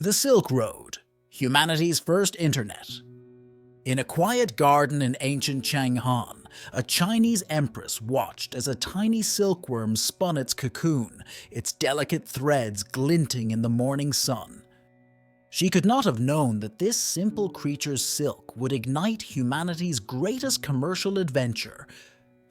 The Silk Road, humanity's first internet. In a quiet garden in ancient Chang'an, a Chinese empress watched as a tiny silkworm spun its cocoon, its delicate threads glinting in the morning sun. She could not have known that this simple creature's silk would ignite humanity's greatest commercial adventure,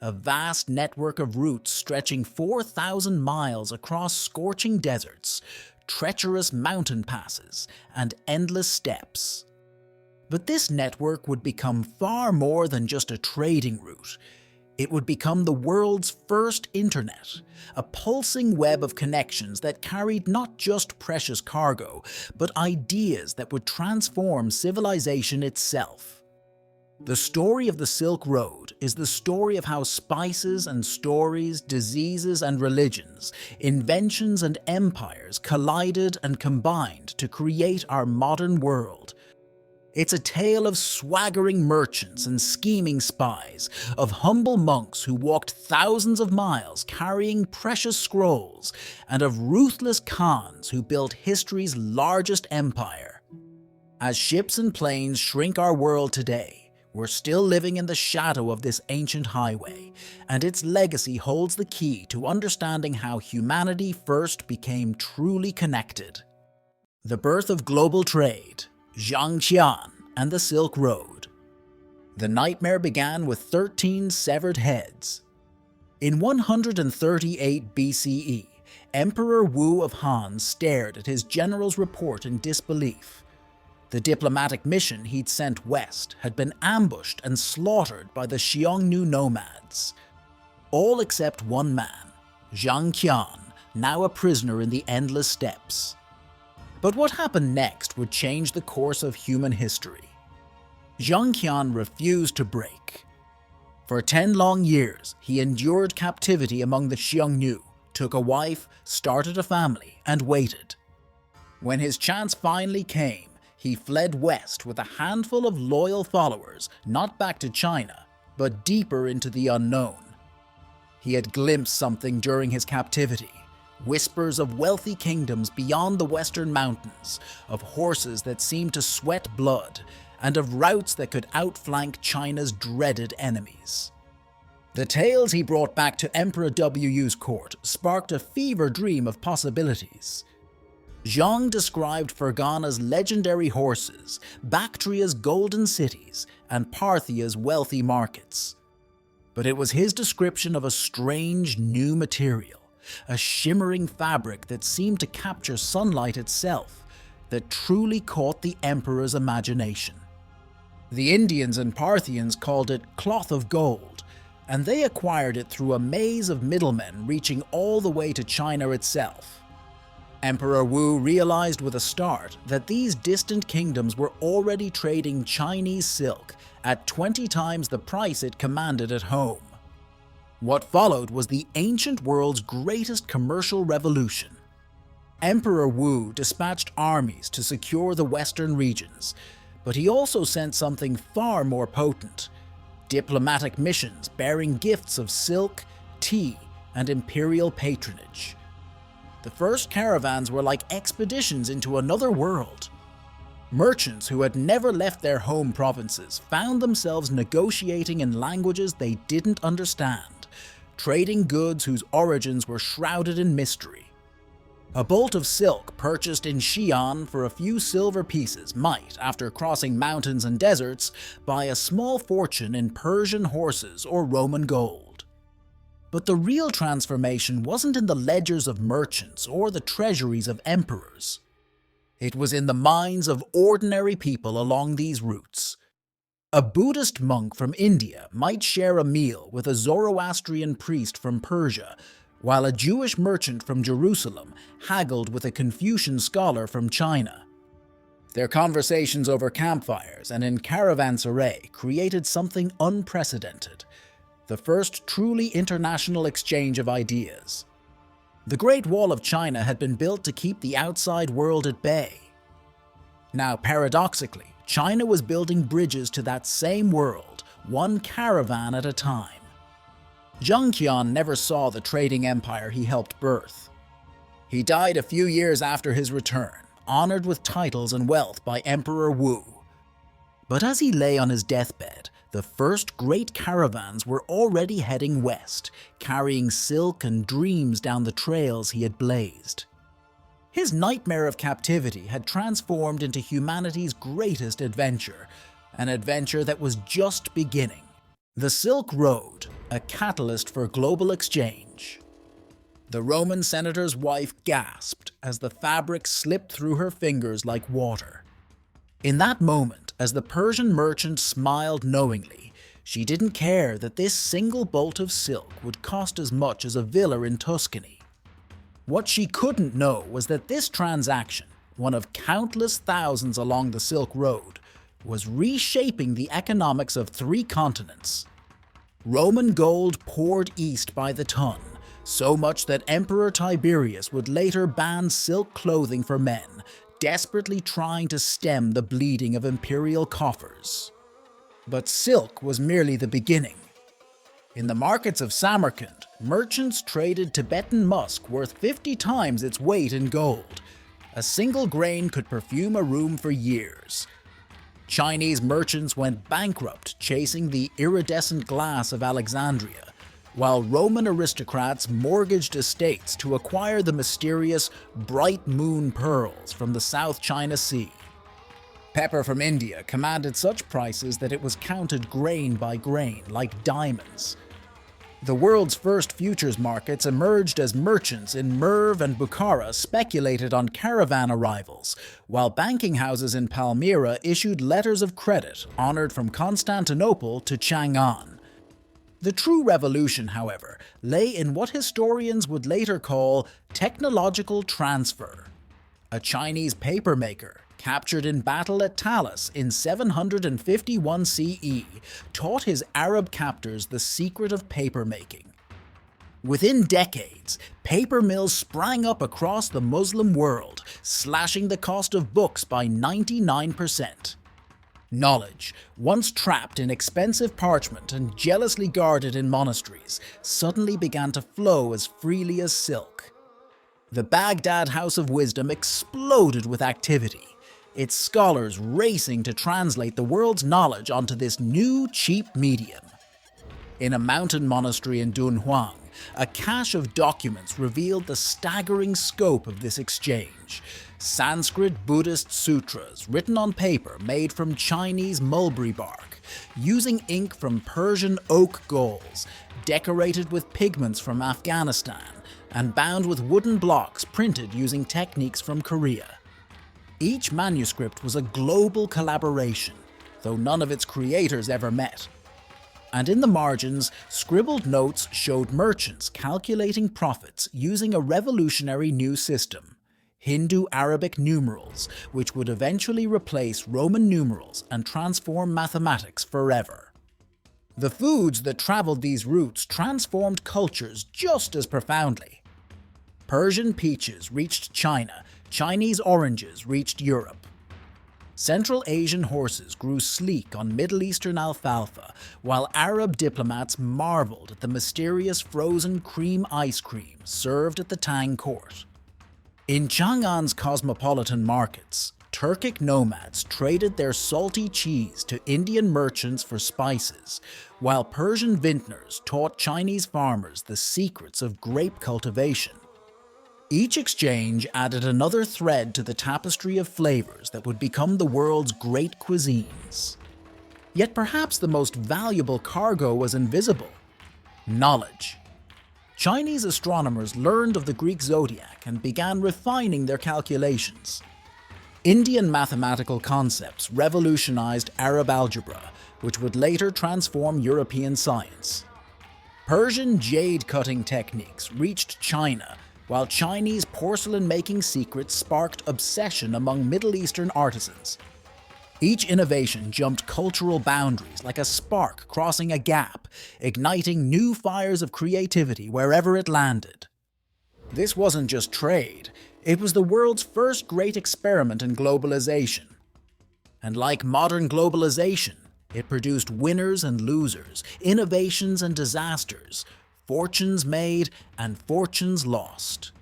a vast network of routes stretching 4,000 miles across scorching deserts, treacherous mountain passes, and endless steppes. But this network would become far more than just a trading route. It would become the world's first internet, a pulsing web of connections that carried not just precious cargo, but ideas that would transform civilization itself. The story of the Silk Road is the story of how spices and stories, diseases and religions, inventions and empires collided and combined to create our modern world. It's a tale of swaggering merchants and scheming spies, of humble monks who walked thousands of miles carrying precious scrolls, and of ruthless Khans who built history's largest empire. As ships and planes shrink our world today, we're still living in the shadow of this ancient highway, and its legacy holds the key to understanding how humanity first became truly connected. The birth of global trade, Zhangqian and the Silk Road. The nightmare began with 13 severed heads. In 138 BCE, Emperor Wu of Han stared at his general's report in disbelief. The diplomatic mission he'd sent west had been ambushed and slaughtered by the Xiongnu nomads. All except one man, Zhang Qian, now a prisoner in the endless steppes. But what happened next would change the course of human history. Zhang Qian refused to break. For 10 long years, he endured captivity among the Xiongnu, took a wife, started a family, and waited. When his chance finally came, he fled west with a handful of loyal followers, not back to China, but deeper into the unknown. He had glimpsed something during his captivity, whispers of wealthy kingdoms beyond the western mountains, of horses that seemed to sweat blood, and of routes that could outflank China's dreaded enemies. The tales he brought back to Emperor Wu's court sparked a fever dream of possibilities. Zhang described Fergana's legendary horses, Bactria's golden cities, and Parthia's wealthy markets. But it was his description of a strange new material, a shimmering fabric that seemed to capture sunlight itself, that truly caught the emperor's imagination. The Indians and Parthians called it cloth of gold, and they acquired it through a maze of middlemen reaching all the way to China itself. Emperor Wu realized with a start that these distant kingdoms were already trading Chinese silk at 20 times the price it commanded at home. What followed was the ancient world's greatest commercial revolution. Emperor Wu dispatched armies to secure the western regions, but he also sent something far more potent: diplomatic missions bearing gifts of silk, tea, and imperial patronage. The first caravans were like expeditions into another world. Merchants who had never left their home provinces found themselves negotiating in languages they didn't understand, trading goods whose origins were shrouded in mystery. A bolt of silk purchased in Xi'an for a few silver pieces might, after crossing mountains and deserts, buy a small fortune in Persian horses or Roman gold. But the real transformation wasn't in the ledgers of merchants or the treasuries of emperors. It was in the minds of ordinary people along these routes. A Buddhist monk from India might share a meal with a Zoroastrian priest from Persia, while a Jewish merchant from Jerusalem haggled with a Confucian scholar from China. Their conversations over campfires and in caravanserai created something unprecedented: the first truly international exchange of ideas. The Great Wall of China had been built to keep the outside world at bay. Now, paradoxically, China was building bridges to that same world, one caravan at a time. Zhang Qian never saw the trading empire he helped birth. He died a few years after his return, honored with titles and wealth by Emperor Wu. But as he lay on his deathbed, the first great caravans were already heading west, carrying silk and dreams down the trails he had blazed. His nightmare of captivity had transformed into humanity's greatest adventure, an adventure that was just beginning. The Silk Road, a catalyst for global exchange. The Roman senator's wife gasped as the fabric slipped through her fingers like water. In that moment, as the Persian merchant smiled knowingly, she didn't care that this single bolt of silk would cost as much as a villa in Tuscany. What she couldn't know was that this transaction, one of countless thousands along the Silk Road, was reshaping the economics of 3 continents. Roman gold poured east by the ton, so much that Emperor Tiberius would later ban silk clothing for men, desperately trying to stem the bleeding of imperial coffers. But silk was merely the beginning. In the markets of Samarkand, merchants traded Tibetan musk worth 50 times its weight in gold. A single grain could perfume a room for years. Chinese merchants went bankrupt chasing the iridescent glass of Alexandria, while Roman aristocrats mortgaged estates to acquire the mysterious bright moon pearls from the South China Sea. Pepper from India commanded such prices that it was counted grain by grain, like diamonds. The world's first futures markets emerged as merchants in Merv and Bukhara speculated on caravan arrivals, while banking houses in Palmyra issued letters of credit honored from Constantinople to Chang'an. The true revolution, however, lay in what historians would later call technological transfer. A Chinese papermaker, captured in battle at Talas in 751 CE, taught his Arab captors the secret of papermaking. Within decades, paper mills sprang up across the Muslim world, slashing the cost of books by 99%. Knowledge, once trapped in expensive parchment and jealously guarded in monasteries, suddenly began to flow as freely as silk. The Baghdad House of Wisdom exploded with activity, its scholars racing to translate the world's knowledge onto this new, cheap medium. In a mountain monastery in Dunhuang, a cache of documents revealed the staggering scope of this exchange. Sanskrit Buddhist sutras written on paper made from Chinese mulberry bark, using ink from Persian oak galls, decorated with pigments from Afghanistan, and bound with wooden blocks printed using techniques from Korea. Each manuscript was a global collaboration, though none of its creators ever met. And in the margins, scribbled notes showed merchants calculating profits using a revolutionary new system, Hindu-Arabic numerals, which would eventually replace Roman numerals and transform mathematics forever. The foods that traveled these routes transformed cultures just as profoundly. Persian peaches reached China, Chinese oranges reached Europe. Central Asian horses grew sleek on Middle Eastern alfalfa, while Arab diplomats marveled at the mysterious frozen cream ice cream served at the Tang court. In Chang'an's cosmopolitan markets, Turkic nomads traded their salty cheese to Indian merchants for spices, while Persian vintners taught Chinese farmers the secrets of grape cultivation. Each exchange added another thread to the tapestry of flavors that would become the world's great cuisines. Yet perhaps the most valuable cargo was invisible: knowledge. Chinese astronomers learned of the Greek zodiac and began refining their calculations. Indian mathematical concepts revolutionized Arab algebra, which would later transform European science. Persian jade-cutting techniques reached China, while Chinese porcelain-making secrets sparked obsession among Middle Eastern artisans. Each innovation jumped cultural boundaries like a spark crossing a gap, igniting new fires of creativity wherever it landed. This wasn't just trade, it was the world's first great experiment in globalization. And like modern globalization, it produced winners and losers, innovations and disasters, fortunes made and fortunes lost.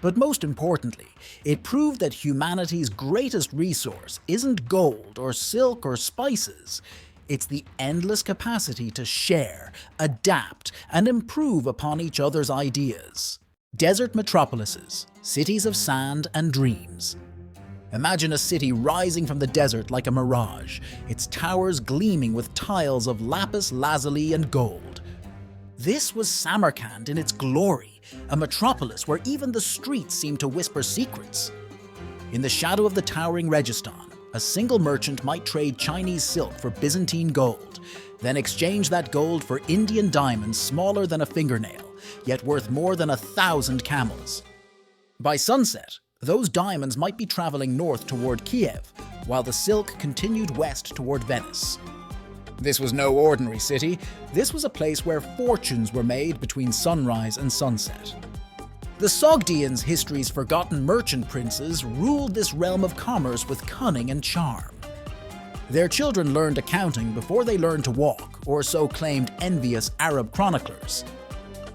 But most importantly, it proved that humanity's greatest resource isn't gold or silk or spices. It's the endless capacity to share, adapt, and improve upon each other's ideas. Desert metropolises, cities of sand and dreams. Imagine a city rising from the desert like a mirage, its towers gleaming with tiles of lapis lazuli and gold. This was Samarkand in its glory, a metropolis where even the streets seemed to whisper secrets. In the shadow of the towering Registan, a single merchant might trade Chinese silk for Byzantine gold, then exchange that gold for Indian diamonds smaller than a fingernail, yet worth more than 1,000 camels. By sunset, those diamonds might be traveling north toward Kiev, while the silk continued west toward Venice. This was no ordinary city. This was a place where fortunes were made between sunrise and sunset. The Sogdians, history's forgotten merchant princes, ruled this realm of commerce with cunning and charm. Their children learned accounting before they learned to walk, or so claimed envious Arab chroniclers.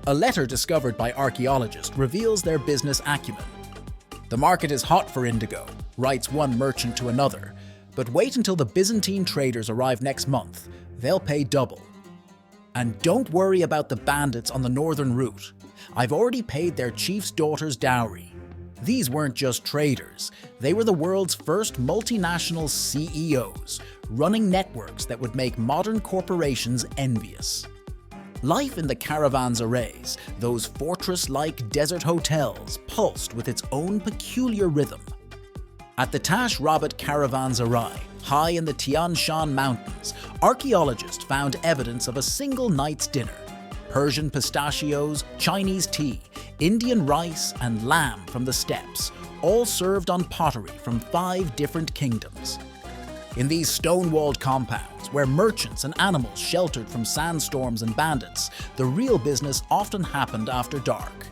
A letter discovered by archaeologists reveals their business acumen. "The market is hot for indigo," writes one merchant to another, "but wait until the Byzantine traders arrive next month. They'll pay double. And don't worry about the bandits on the northern route. I've already paid their chief's daughter's dowry." These weren't just traders. They were the world's first multinational CEOs, running networks that would make modern corporations envious. Life in the caravanserais, those fortress-like desert hotels, pulsed with its own peculiar rhythm. At the Tash Rabat Caravanserai, high in the Tian Shan Mountains, archaeologists found evidence of a single night's dinner. Persian pistachios, Chinese tea, Indian rice, and lamb from the steppes, all served on pottery from 5 different kingdoms. In these stone-walled compounds, where merchants and animals sheltered from sandstorms and bandits, the real business often happened after dark.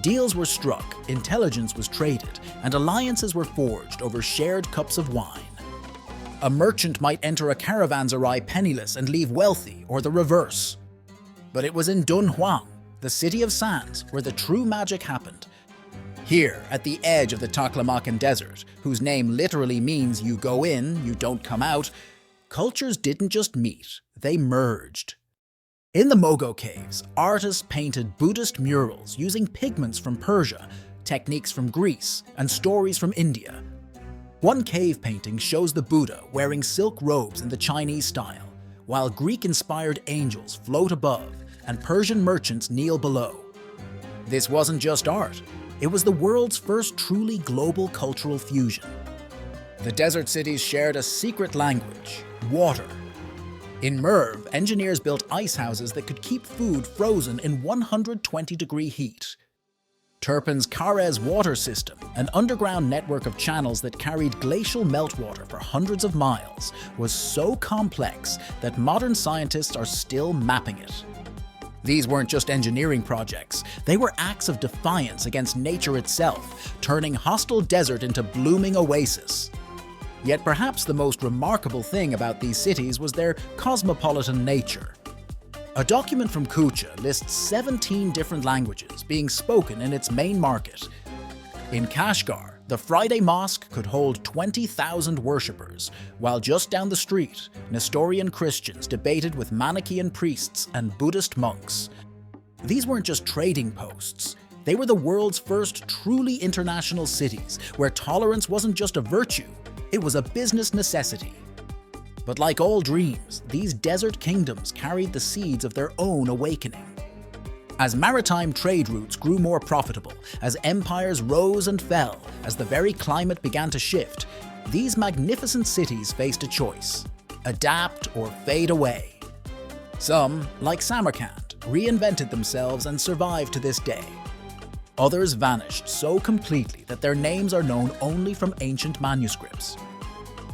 Deals were struck, intelligence was traded, and alliances were forged over shared cups of wine. A merchant might enter a caravanserai penniless and leave wealthy, or the reverse. But it was in Dunhuang, the city of sands, where the true magic happened. Here, at the edge of the Taklamakan Desert, whose name literally means you go in, you don't come out, cultures didn't just meet, they merged. In the Mogo caves, artists painted Buddhist murals using pigments from Persia, techniques from Greece, and stories from India. One cave painting shows the Buddha wearing silk robes in the Chinese style, while Greek-inspired angels float above and Persian merchants kneel below. This wasn't just art. It was the world's first truly global cultural fusion. The desert cities shared a secret language: water. In Merv, engineers built ice houses that could keep food frozen in 120-degree heat. Turpin's Karez water system, an underground network of channels that carried glacial meltwater for hundreds of miles, was so complex that modern scientists are still mapping it. These weren't just engineering projects, they were acts of defiance against nature itself, turning hostile desert into blooming oasis. Yet perhaps the most remarkable thing about these cities was their cosmopolitan nature. A document from Kucha lists 17 different languages being spoken in its main market. In Kashgar, the Friday mosque could hold 20,000 worshippers, while just down the street, Nestorian Christians debated with Manichaean priests and Buddhist monks. These weren't just trading posts. They were the world's first truly international cities, where tolerance wasn't just a virtue, it was a business necessity. But like all dreams, these desert kingdoms carried the seeds of their own awakening. As maritime trade routes grew more profitable, as empires rose and fell, as the very climate began to shift, these magnificent cities faced a choice: adapt or fade away. Some, like Samarkand, reinvented themselves and survived to this day. Others vanished so completely that their names are known only from ancient manuscripts.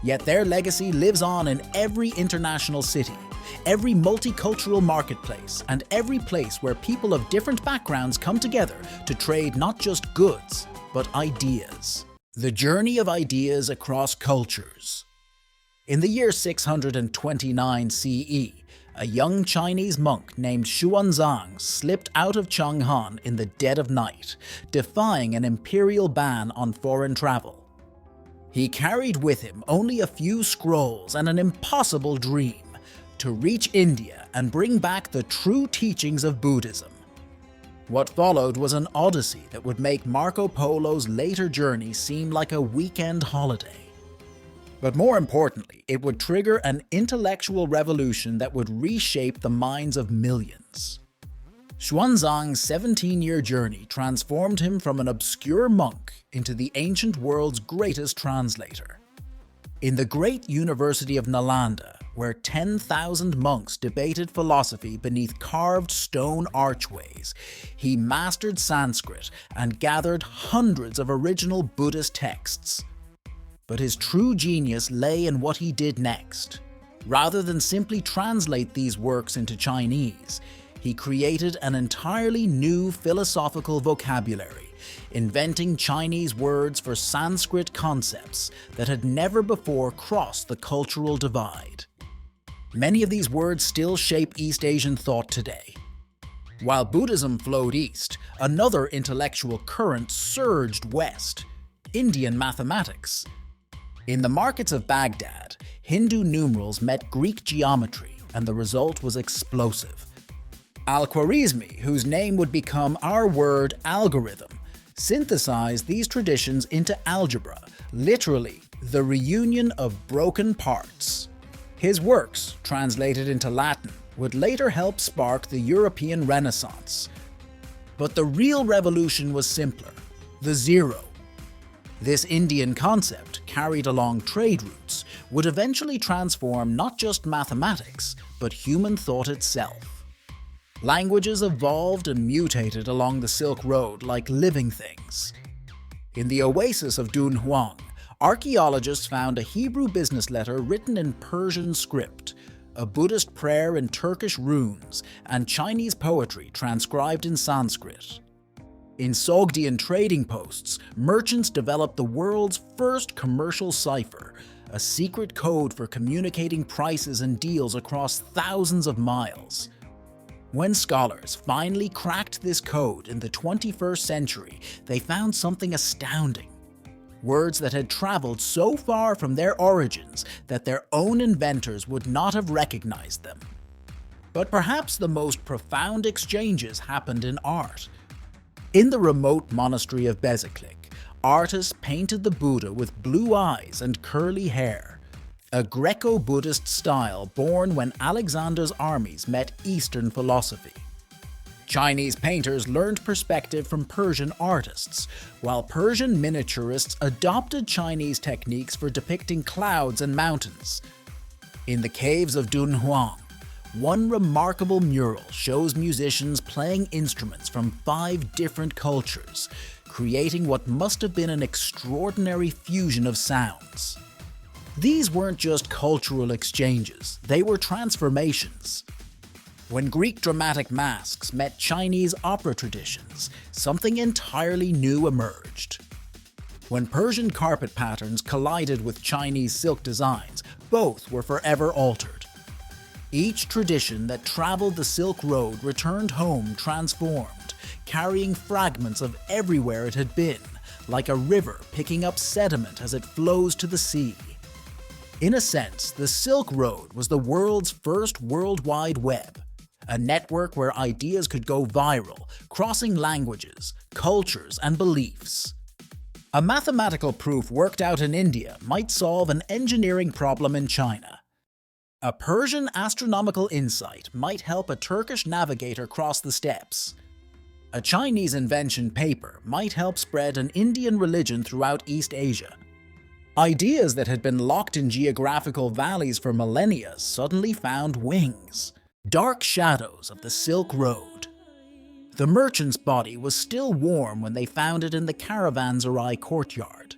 Yet their legacy lives on in every international city, every multicultural marketplace, and every place where people of different backgrounds come together to trade not just goods, but ideas. The journey of ideas across cultures. In the year 629 CE, a young Chinese monk named Xuanzang slipped out of Chang'an in the dead of night, defying an imperial ban on foreign travel. He carried with him only a few scrolls and an impossible dream: to reach India and bring back the true teachings of Buddhism. What followed was an odyssey that would make Marco Polo's later journey seem like a weekend holiday. But more importantly, it would trigger an intellectual revolution that would reshape the minds of millions. Xuanzang's 17-year journey transformed him from an obscure monk into the ancient world's greatest translator. In the great University of Nalanda, where 10,000 monks debated philosophy beneath carved stone archways, he mastered Sanskrit and gathered hundreds of original Buddhist texts. But his true genius lay in what he did next. Rather than simply translate these works into Chinese, he created an entirely new philosophical vocabulary, inventing Chinese words for Sanskrit concepts that had never before crossed the cultural divide. Many of these words still shape East Asian thought today. While Buddhism flowed east, another intellectual current surged west: Indian mathematics. In the markets of Baghdad, Hindu numerals met Greek geometry, and the result was explosive. Al-Khwarizmi, whose name would become our word algorithm, synthesized these traditions into algebra, literally the reunion of broken parts. His works, translated into Latin, would later help spark the European Renaissance. But the real revolution was simpler: the zero. This Indian concept, carried along trade routes, would eventually transform not just mathematics, but human thought itself. Languages evolved and mutated along the Silk Road like living things. In the oasis of Dunhuang, archaeologists found a Hebrew business letter written in Persian script, a Buddhist prayer in Turkish runes, and Chinese poetry transcribed in Sanskrit. In Sogdian trading posts, merchants developed the world's first commercial cipher, a secret code for communicating prices and deals across thousands of miles. When scholars finally cracked this code in the 21st century, they found something astounding. Words that had traveled so far from their origins that their own inventors would not have recognized them. But perhaps the most profound exchanges happened in art. In the remote monastery of Bezeklik, artists painted the Buddha with blue eyes and curly hair, a Greco-Buddhist style born when Alexander's armies met Eastern philosophy. Chinese painters learned perspective from Persian artists, while Persian miniaturists adopted Chinese techniques for depicting clouds and mountains. In the caves of Dunhuang, one remarkable mural shows musicians playing instruments from 5 different cultures, creating what must have been an extraordinary fusion of sounds. These weren't just cultural exchanges, they were transformations. When Greek dramatic masks met Chinese opera traditions, something entirely new emerged. When Persian carpet patterns collided with Chinese silk designs, both were forever altered. Each tradition that traveled the Silk Road returned home transformed, carrying fragments of everywhere it had been, like a river picking up sediment as it flows to the sea. In a sense, the Silk Road was the world's first World Wide Web, a network where ideas could go viral, crossing languages, cultures, and beliefs. A mathematical proof worked out in India might solve an engineering problem in China. A Persian astronomical insight might help a Turkish navigator cross the steppes. A Chinese invention paper might help spread an Indian religion throughout East Asia. Ideas that had been locked in geographical valleys for millennia suddenly found wings. Dark shadows of the Silk Road. The merchant's body was still warm when they found it in the caravanserai courtyard.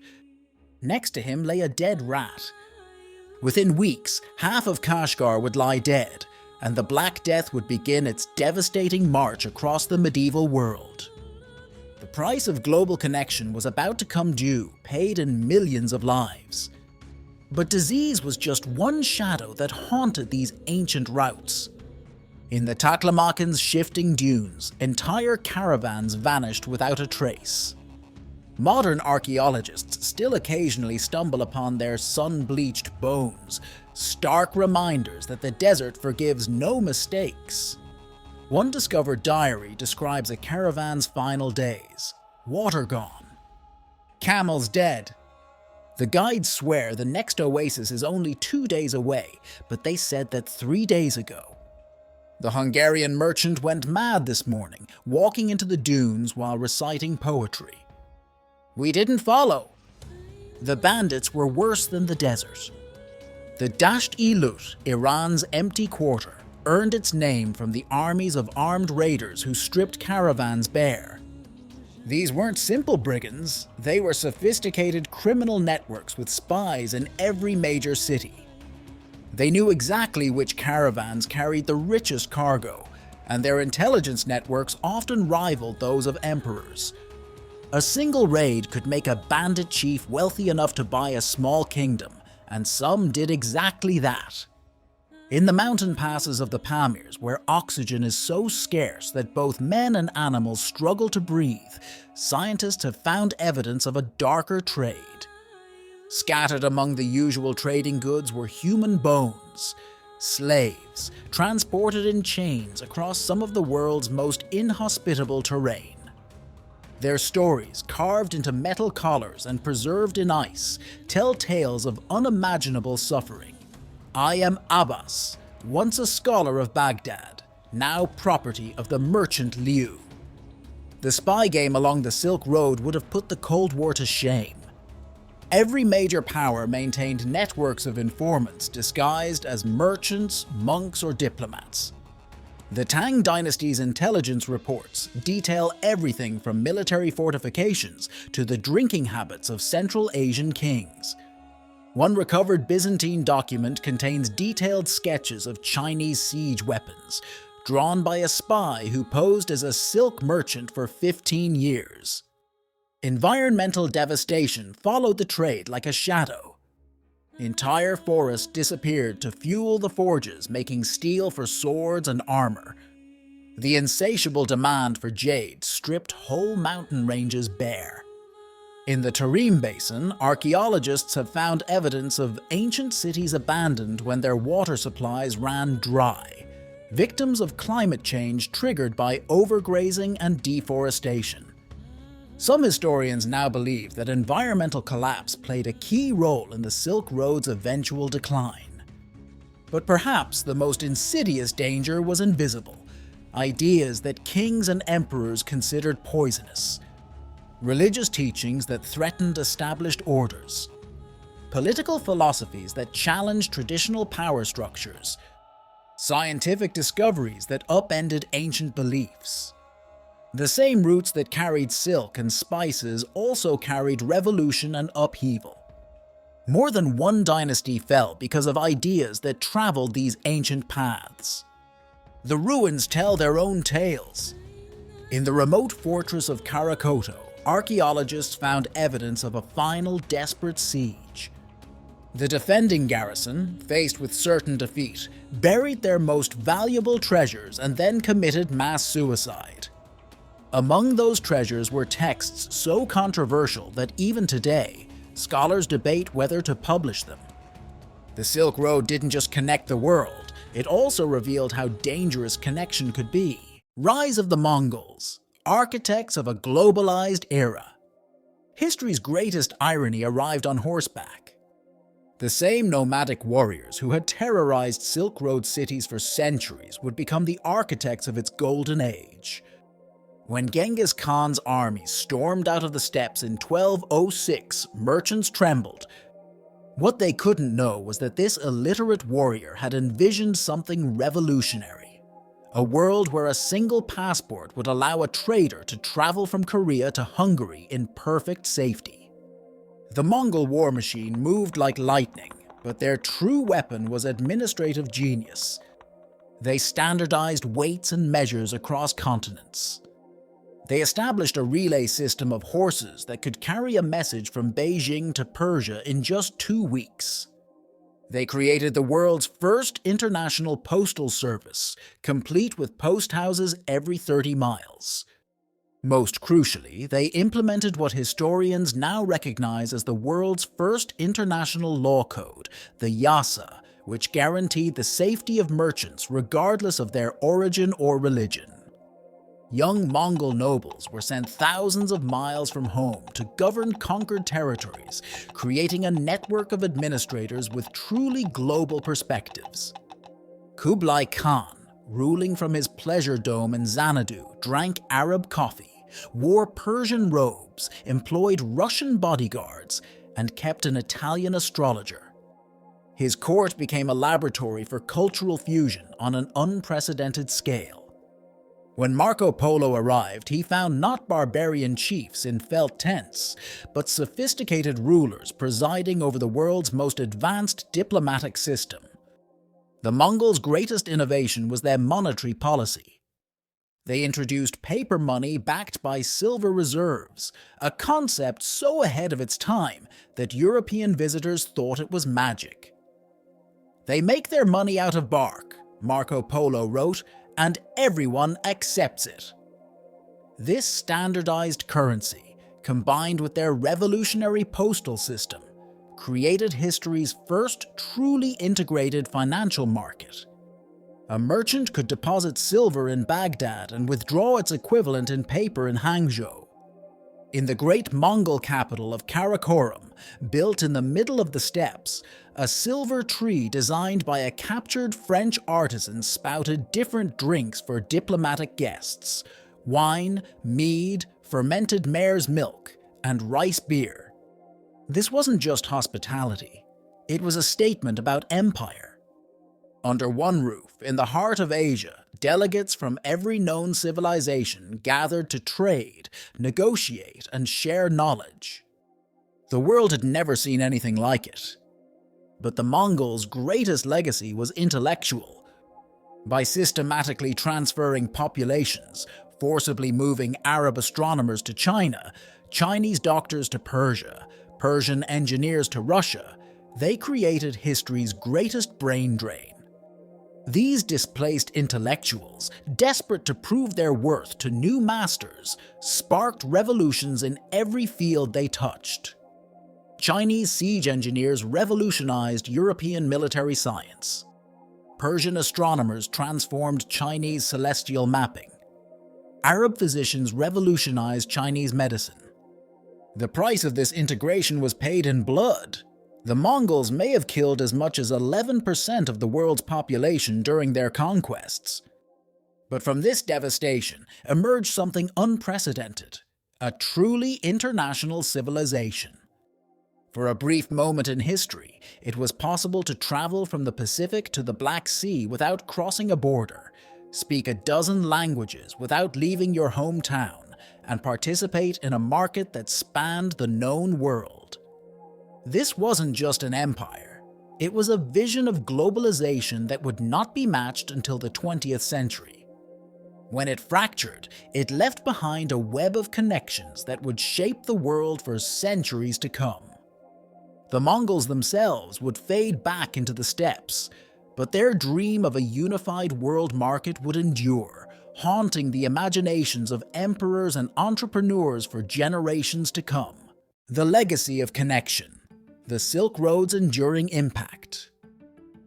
Next to him lay a dead rat. Within weeks, half of Kashgar would lie dead, and the Black Death would begin its devastating march across the medieval world. The price of global connection was about to come due, paid in millions of lives. But disease was just one shadow that haunted these ancient routes. In the Taklamakan's shifting dunes, entire caravans vanished without a trace. Modern archaeologists still occasionally stumble upon their sun-bleached bones, stark reminders that the desert forgives no mistakes. One discovered diary describes a caravan's final days. Water gone. Camels dead. The guides swear the next oasis is only 2 days away, but they said that 3 days ago. The Hungarian merchant went mad this morning, walking into the dunes while reciting poetry. We didn't follow. The bandits were worse than the desert. The Dasht-i-Lut, Iran's empty quarter, earned its name from the armies of armed raiders who stripped caravans bare. These weren't simple brigands, they were sophisticated criminal networks with spies in every major city. They knew exactly which caravans carried the richest cargo, and their intelligence networks often rivaled those of emperors. A single raid could make a bandit chief wealthy enough to buy a small kingdom, and some did exactly that. In the mountain passes of the Pamirs, where oxygen is so scarce that both men and animals struggle to breathe, scientists have found evidence of a darker trade. Scattered among the usual trading goods were human bones, slaves, transported in chains across some of the world's most inhospitable terrain. Their stories, carved into metal collars and preserved in ice, tell tales of unimaginable suffering. I am Abbas, once a scholar of Baghdad, now property of the merchant Liu. The spy game along the Silk Road would have put the Cold War to shame. Every major power maintained networks of informants disguised as merchants, monks, or diplomats. The Tang dynasty's intelligence reports detail everything from military fortifications to the drinking habits of Central Asian kings. One recovered Byzantine document contains detailed sketches of Chinese siege weapons, drawn by a spy who posed as a silk merchant for 15 years. Environmental devastation followed the trade like a shadow. Entire forests disappeared to fuel the forges making steel for swords and armor. The insatiable demand for jade stripped whole mountain ranges bare. In the Tarim Basin, archaeologists have found evidence of ancient cities abandoned when their water supplies ran dry, victims of climate change triggered by overgrazing and deforestation. Some historians now believe that environmental collapse played a key role in the Silk Road's eventual decline. But perhaps the most insidious danger was invisible, ideas that kings and emperors considered poisonous, religious teachings that threatened established orders, political philosophies that challenged traditional power structures, scientific discoveries that upended ancient beliefs. The same roots that carried silk and spices also carried revolution and upheaval. More than one dynasty fell because of ideas that traveled these ancient paths. The ruins tell their own tales. In the remote fortress of Karakoto, archaeologists found evidence of a final desperate siege. The defending garrison, faced with certain defeat, buried their most valuable treasures and then committed mass suicide. Among those treasures were texts so controversial that even today, scholars debate whether to publish them. The Silk Road didn't just connect the world, it also revealed how dangerous connection could be. Rise of the Mongols, architects of a globalized era. History's greatest irony arrived on horseback. The same nomadic warriors who had terrorized Silk Road cities for centuries would become the architects of its golden age. When Genghis Khan's army stormed out of the steppes in 1206, merchants trembled. What they couldn't know was that this illiterate warrior had envisioned something revolutionary. A world where a single passport would allow a trader to travel from Korea to Hungary in perfect safety. The Mongol war machine moved like lightning, but their true weapon was administrative genius. They standardized weights and measures across continents. They established a relay system of horses that could carry a message from Beijing to Persia in just 2 weeks. They created the world's first international postal service, complete with post houses every 30 miles. Most crucially, they implemented what historians now recognize as the world's first international law code, the Yasa, which guaranteed the safety of merchants regardless of their origin or religion. Young Mongol nobles were sent thousands of miles from home to govern conquered territories, creating a network of administrators with truly global perspectives. Kublai Khan, ruling from his pleasure dome in Xanadu, drank Arab coffee, wore Persian robes, employed Russian bodyguards, and kept an Italian astrologer. His court became a laboratory for cultural fusion on an unprecedented scale. When Marco Polo arrived, he found not barbarian chiefs in felt tents, but sophisticated rulers presiding over the world's most advanced diplomatic system. The Mongols' greatest innovation was their monetary policy. They introduced paper money backed by silver reserves, a concept so ahead of its time that European visitors thought it was magic. "They make their money out of bark," Marco Polo wrote, "and everyone accepts it." This standardized currency, combined with their revolutionary postal system, created history's first truly integrated financial market. A merchant could deposit silver in Baghdad and withdraw its equivalent in paper in Hangzhou. In the great Mongol capital of Karakorum, built in the middle of the steppes, a silver tree designed by a captured French artisan spouted different drinks for diplomatic guests: wine, mead, fermented mare's milk, and rice beer. This wasn't just hospitality, it was a statement about empire. Under one roof, in the heart of Asia, delegates from every known civilization gathered to trade, negotiate, and share knowledge. The world had never seen anything like it. But the Mongols' greatest legacy was intellectual. By systematically transferring populations, forcibly moving Arab astronomers to China, Chinese doctors to Persia, Persian engineers to Russia, they created history's greatest brain drain. These displaced intellectuals, desperate to prove their worth to new masters, sparked revolutions in every field they touched. Chinese siege engineers revolutionized European military science. Persian astronomers transformed Chinese celestial mapping. Arab physicians revolutionized Chinese medicine. The price of this integration was paid in blood. The Mongols may have killed as much as 11% of the world's population during their conquests. But from this devastation emerged something unprecedented: a truly international civilization. For a brief moment in history, it was possible to travel from the Pacific to the Black Sea without crossing a border, speak a dozen languages without leaving your hometown, and participate in a market that spanned the known world. This wasn't just an empire. It was a vision of globalization that would not be matched until the 20th century. When it fractured, it left behind a web of connections that would shape the world for centuries to come. The Mongols themselves would fade back into the steppes, but their dream of a unified world market would endure, haunting the imaginations of emperors and entrepreneurs for generations to come. The legacy of connection. The Silk Road's enduring impact.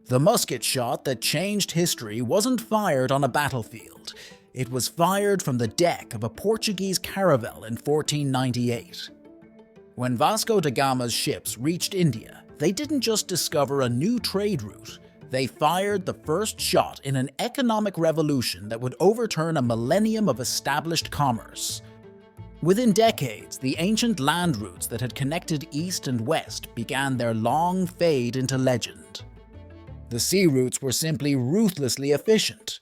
The musket shot that changed history wasn't fired on a battlefield. It was fired from the deck of a Portuguese caravel in 1498. When Vasco da Gama's ships reached India, they didn't just discover a new trade route. They fired the first shot in an economic revolution that would overturn a millennium of established commerce. Within decades, the ancient land routes that had connected east and west began their long fade into legend. The sea routes were simply ruthlessly efficient.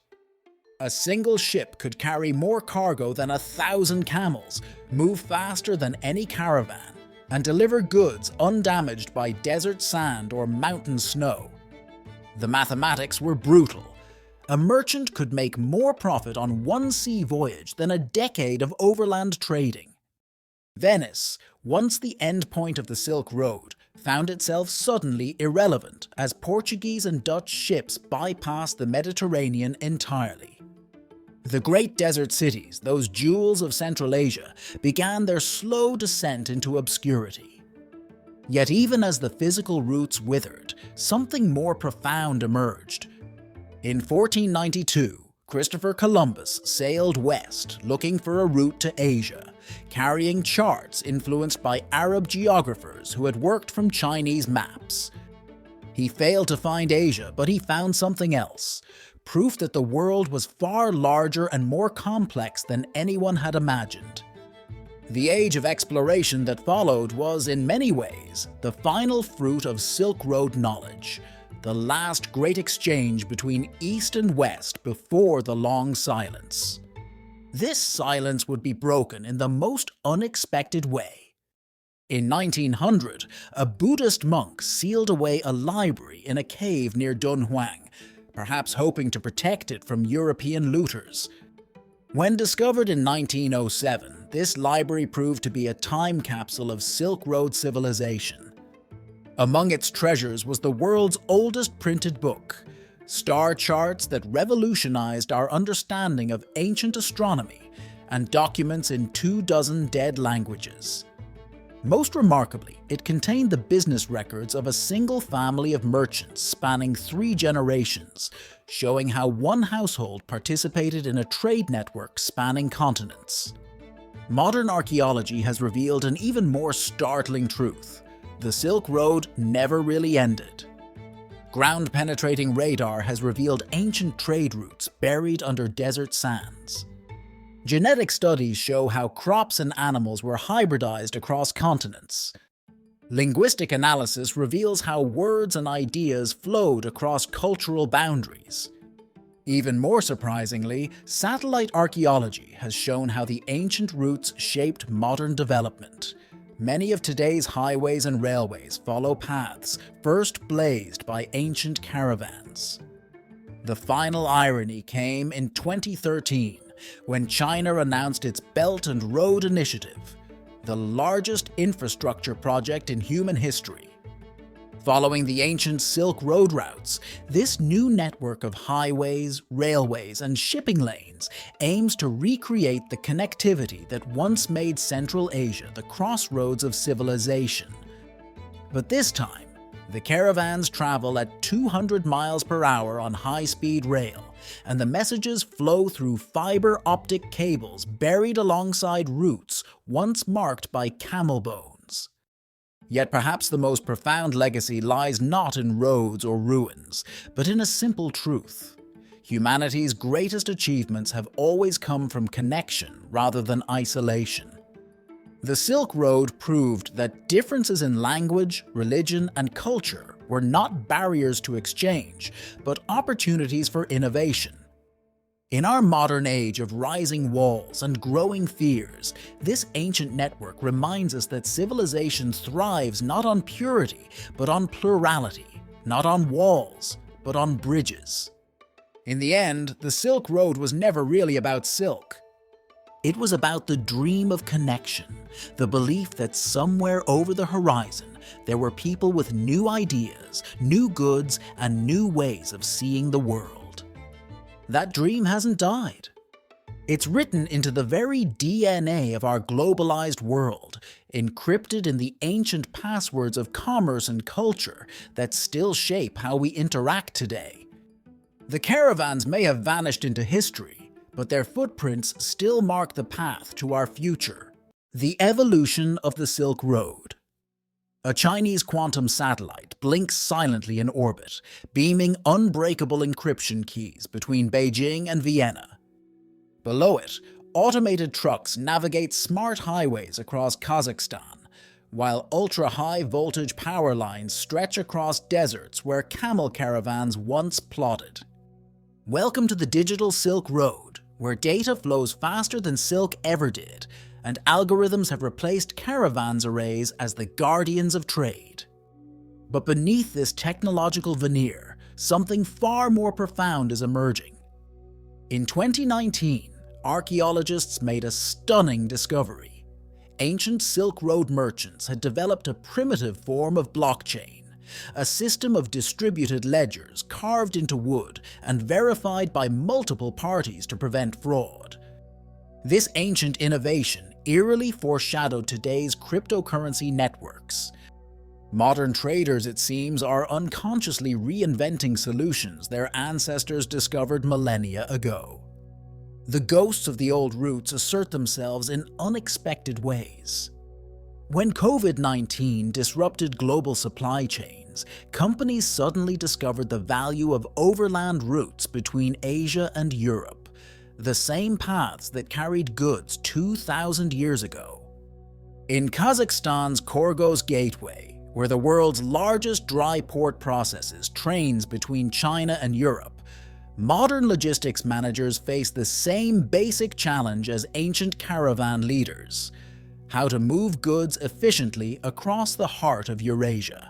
A single ship could carry more cargo than 1,000 camels, move faster than any caravan, and deliver goods undamaged by desert sand or mountain snow. The mathematics were brutal. A merchant could make more profit on one sea voyage than a decade of overland trading. Venice, once the end point of the Silk Road, found itself suddenly irrelevant as Portuguese and Dutch ships bypassed the Mediterranean entirely. The great desert cities, those jewels of Central Asia, began their slow descent into obscurity. Yet even as the physical roots withered, something more profound emerged. In 1492, Christopher Columbus sailed west looking for a route to Asia, carrying charts influenced by Arab geographers who had worked from Chinese maps. He failed to find Asia, but he found something else, proof that the world was far larger and more complex than anyone had imagined. The age of exploration that followed was, in many ways, the final fruit of Silk Road knowledge, the last great exchange between East and West before the long silence. This silence would be broken in the most unexpected way. In 1900, a Buddhist monk sealed away a library in a cave near Dunhuang, perhaps hoping to protect it from European looters. When discovered in 1907, this library proved to be a time capsule of Silk Road civilization. Among its treasures was the world's oldest printed book, star charts that revolutionized our understanding of ancient astronomy, and documents in 24 dead languages. Most remarkably, it contained the business records of a single family of merchants spanning 3 generations, showing how one household participated in a trade network spanning continents. Modern archaeology has revealed an even more startling truth. The Silk Road never really ended. Ground-penetrating radar has revealed ancient trade routes buried under desert sands. Genetic studies show how crops and animals were hybridized across continents. Linguistic analysis reveals how words and ideas flowed across cultural boundaries. Even more surprisingly, satellite archaeology has shown how the ancient routes shaped modern development. Many of today's highways and railways follow paths first blazed by ancient caravans. The final irony came in 2013, when China announced its Belt and Road Initiative, the largest infrastructure project in human history. Following the ancient Silk Road routes, this new network of highways, railways, and shipping lanes aims to recreate the connectivity that once made Central Asia the crossroads of civilization. But this time, the caravans travel at 200 miles per hour on high-speed rail, and the messages flow through fiber optic cables buried alongside routes once marked by camel bones. Yet perhaps the most profound legacy lies not in roads or ruins, but in a simple truth. Humanity's greatest achievements have always come from connection rather than isolation. The Silk Road proved that differences in language, religion, and culture were not barriers to exchange, but opportunities for innovation. In our modern age of rising walls and growing fears, this ancient network reminds us that civilization thrives not on purity, but on plurality, not on walls, but on bridges. In the end, the Silk Road was never really about silk. It was about the dream of connection, the belief that somewhere over the horizon there were people with new ideas, new goods, and new ways of seeing the world. That dream hasn't died. It's written into the very DNA of our globalized world, encrypted in the ancient passwords of commerce and culture that still shape how we interact today. The caravans may have vanished into history, but their footprints still mark the path to our future. The evolution of the Silk Road. A Chinese quantum satellite blinks silently in orbit, beaming unbreakable encryption keys between Beijing and Vienna. Below it, automated trucks navigate smart highways across Kazakhstan, while ultra-high voltage power lines stretch across deserts where camel caravans once plodded. Welcome to the digital Silk Road, where data flows faster than silk ever did, and algorithms have replaced caravans arrays as the guardians of trade. But beneath this technological veneer, something far more profound is emerging. In 2019, archaeologists made a stunning discovery. ancient Silk Road merchants had developed a primitive form of blockchain, a system of distributed ledgers carved into wood and verified by multiple parties to prevent fraud. This ancient innovation eerily foreshadowed today's cryptocurrency networks. Modern traders, it seems, are unconsciously reinventing solutions their ancestors discovered millennia ago. The ghosts of the old routes assert themselves in unexpected ways. When COVID-19 disrupted global supply chains, companies suddenly discovered the value of overland routes between Asia and Europe, the same paths that carried goods 2,000 years ago. In Kazakhstan's Korgos Gateway, where the world's largest dry port processes trains between China and Europe, modern logistics managers face the same basic challenge as ancient caravan leaders: how to move goods efficiently across the heart of Eurasia.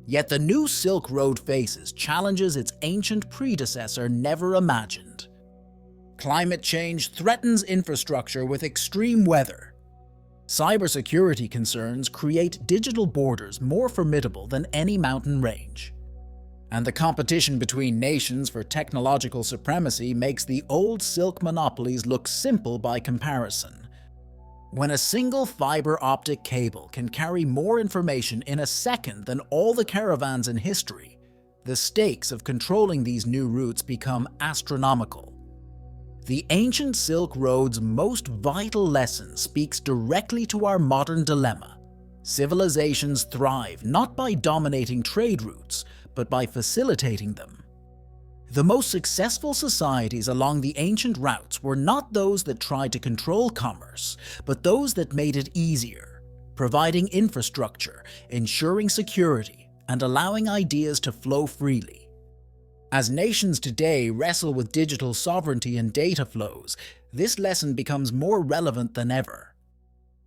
Yet the new Silk Road faces challenges its ancient predecessor never imagined. Climate change threatens infrastructure with extreme weather. Cybersecurity concerns create digital borders more formidable than any mountain range. And the competition between nations for technological supremacy makes the old silk monopolies look simple by comparison. When a single fiber optic cable can carry more information in a second than all the caravans in history, the stakes of controlling these new routes become astronomical. The ancient Silk Road's most vital lesson speaks directly to our modern dilemma. Civilizations thrive not by dominating trade routes, but by facilitating them. The most successful societies along the ancient routes were not those that tried to control commerce, but those that made it easier, providing infrastructure, ensuring security, and allowing ideas to flow freely. As nations today wrestle with digital sovereignty and data flows, this lesson becomes more relevant than ever.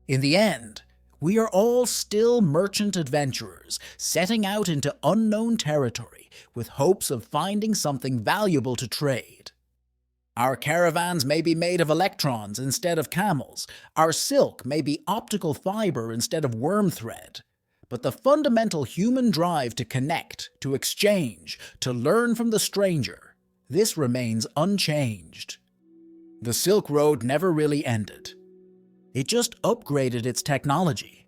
In the end, we are all still merchant adventurers, setting out into unknown territory with hopes of finding something valuable to trade. Our caravans may be made of electrons instead of camels, our silk may be optical fiber instead of worm thread, but the fundamental human drive to connect, to exchange, to learn from the stranger, this remains unchanged. The Silk Road never really ended. It just upgraded its technology.